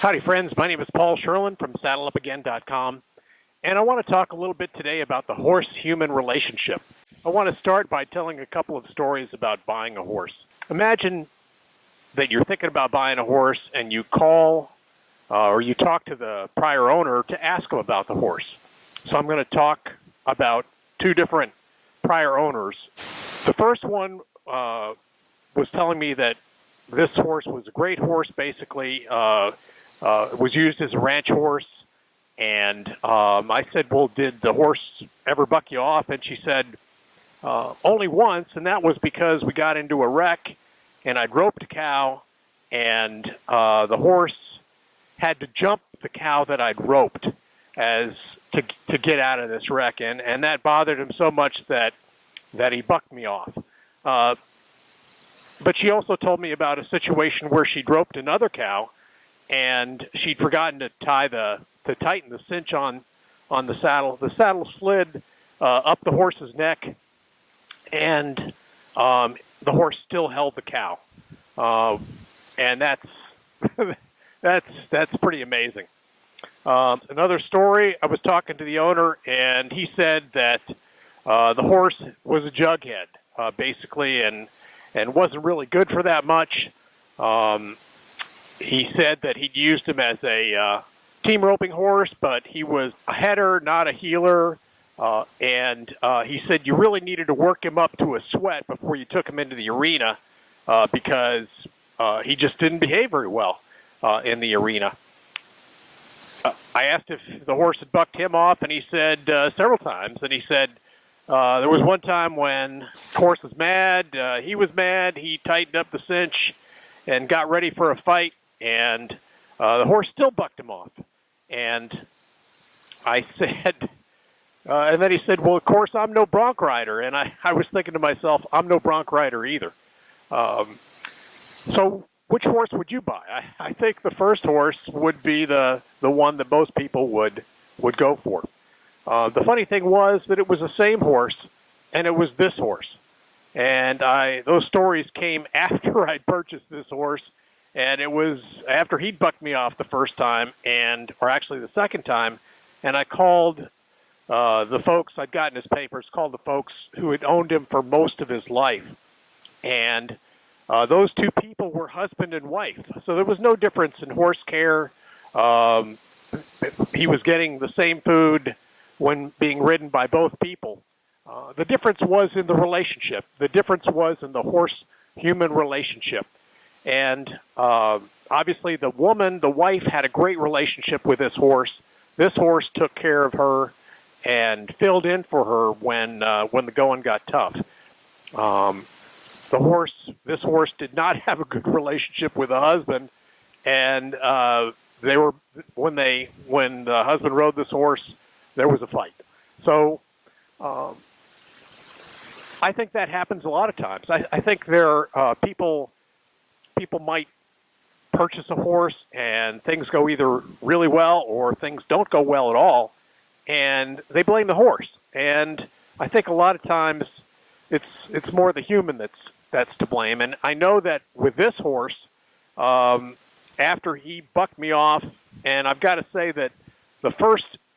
Howdy, friends. My name is Paul Sherlin from SaddleUpAgain.com, and I want to talk a little bit today about the horse-human relationship. I want to start by telling a couple of stories about buying a horse. Imagine that you're thinking about buying a horse, and you call or you talk to the prior owner to ask him about the horse. So I'm going to talk about two different prior owners. The first one was telling me that this horse was a great horse, basically. It was used as a ranch horse, and I said, well, did the horse ever buck you off? And she said, only once, and that was because we got into a wreck, and I'd roped a cow, and the horse had to jump the cow that I'd roped as to get out of this wreck, and that bothered him so much that he bucked me off. But she also told me about a situation where she'd roped another cow, and she'd forgotten to tighten the cinch on the saddle. The saddle slid up the horse's neck, and the horse still held the cow, and that's that's pretty amazing. Another story: I was talking to the owner, and he said that the horse was a jughead, basically, and wasn't really good for that much. He said that he'd used him as a team roping horse, but he was a header, not a heeler. And he said you really needed to work him up to a sweat before you took him into the arena because he just didn't behave very well in the arena. I asked if the horse had bucked him off, and he said several times. And he said there was one time when the horse was mad. He was mad. He tightened up the cinch and got ready for a fight, and the horse still bucked him off. And I said, and then he said, well, of course, I'm no bronc rider. And I was thinking to myself, I'm no bronc rider either. So which horse would you buy? I think the first horse would be the one that most people would go for. The funny thing was that it was the same horse, and it was this horse. And those stories came after I'd purchased this horse, and it was after he'd bucked me off the first time, or actually the second time, and I called the folks I'd gotten his papers, called the folks who had owned him for most of his life. And those two people were husband and wife, so there was no difference in horse care. He was getting the same food when being ridden by both people. The difference was in the relationship. The difference was in the horse-human relationship. And obviously the wife, had a great relationship with this horse. This horse took care of her and filled in for her when the going got tough. This horse did not have a good relationship with the husband, and when the husband rode this horse, there was a fight. So I think that happens a lot of times. I think people might purchase a horse and things go either really well or things don't go well at all, and they blame the horse. And I think a lot of times it's more the human that's to blame. And I know that with this horse, after he bucked me off, and I've got to say that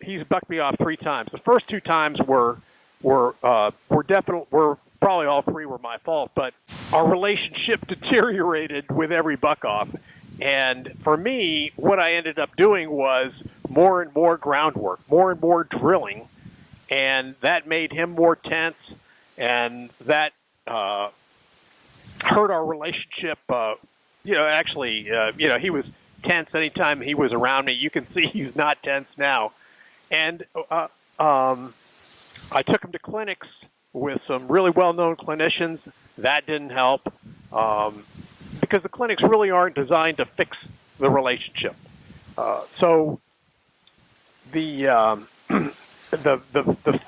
he's bucked me off 3 times. The first 2 times were probably all 3 were my fault, but our relationship deteriorated with every buck off. And for me, what I ended up doing was more and more groundwork, more and more drilling, and that made him more tense, and that hurt our relationship. He was tense anytime he was around me. You can see he's not tense now. And I took him to clinics with some really well-known clinicians. That didn't help because the clinics really aren't designed to fix the relationship. So the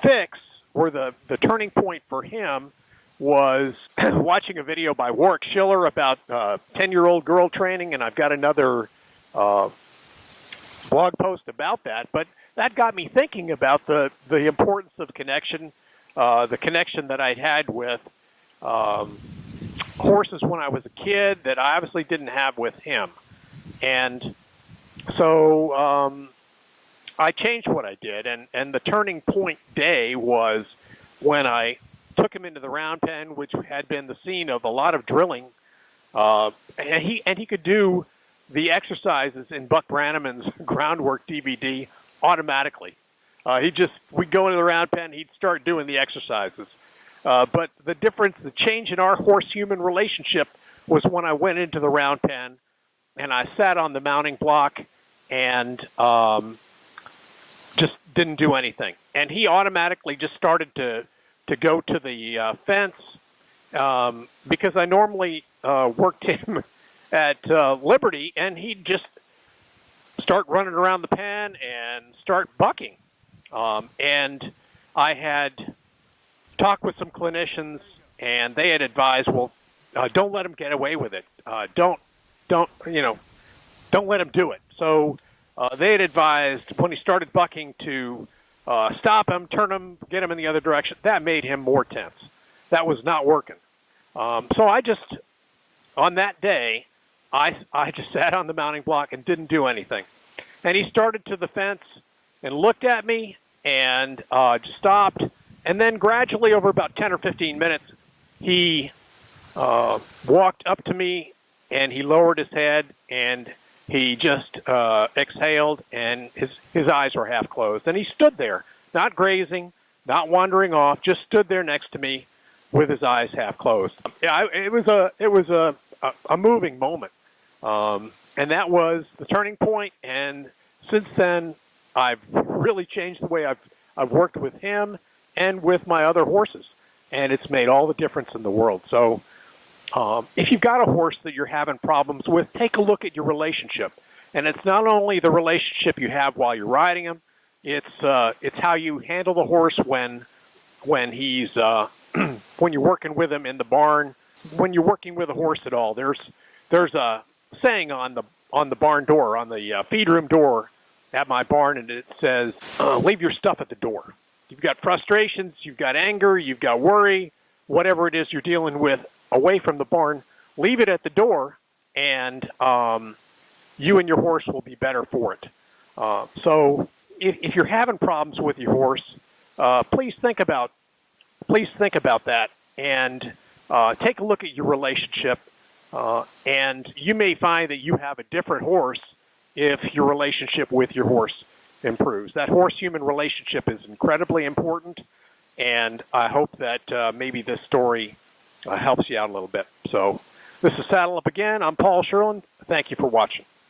fix, or the turning point for him, was watching a video by Warwick Schiller about 10-year-old girl training, and I've got another blog post about that. But that got me thinking about the importance of connection, the connection that I'd had with horses when I was a kid that I obviously didn't have with him. And So I changed what I did, and the turning point day was when I took him into the round pen, which had been the scene of a lot of drilling, and he could do the exercises in Buck Brannaman's Groundwork DVD automatically. We'd go into the round pen, he'd start doing the exercises. But the difference, the change in our horse-human relationship was when I went into the round pen and I sat on the mounting block and just didn't do anything. And he automatically just started to go to the fence because I normally worked him at Liberty, and he'd just start running around the pen and start bucking. And I had talked with some clinicians, and they had advised, well, don't let him get away with it. Don't let him do it. So they had advised when he started bucking to stop him, turn him, get him in the other direction. That made him more tense. That was not working. So I just, on that day, I just sat on the mounting block and didn't do anything. And he started to the fence and looked at me and just stopped. And then gradually, over about 10 or 15 minutes, he walked up to me and he lowered his head and he just exhaled, and his eyes were half closed. And he stood there, not grazing, not wandering off, just stood there next to me with his eyes half closed. Yeah, it was a moving moment, and that was the turning point. And since then, I've really changed the way I've worked with him and with my other horses, and it's made all the difference in the world. So if you've got a horse that you're having problems with, take a look at your relationship. And it's not only the relationship you have while you're riding him, it's how you handle the horse when he's when you're working with him in the barn, when you're working with a horse at all. There's a saying on the barn door, on the feed room door at my barn, and it says, leave your stuff at the door. You've got frustrations, you've got anger, you've got worry, whatever it is you're dealing with away from the barn, leave it at the door, and you and your horse will be better for it. So if you're having problems with your horse, please think about that, and take a look at your relationship, and you may find that you have a different horse if your relationship with your horse improves. That horse-human relationship is incredibly important, and I hope that maybe this story helps you out a little bit. So this is Saddle Up Again. I'm Paul Sherlin. Thank you for watching.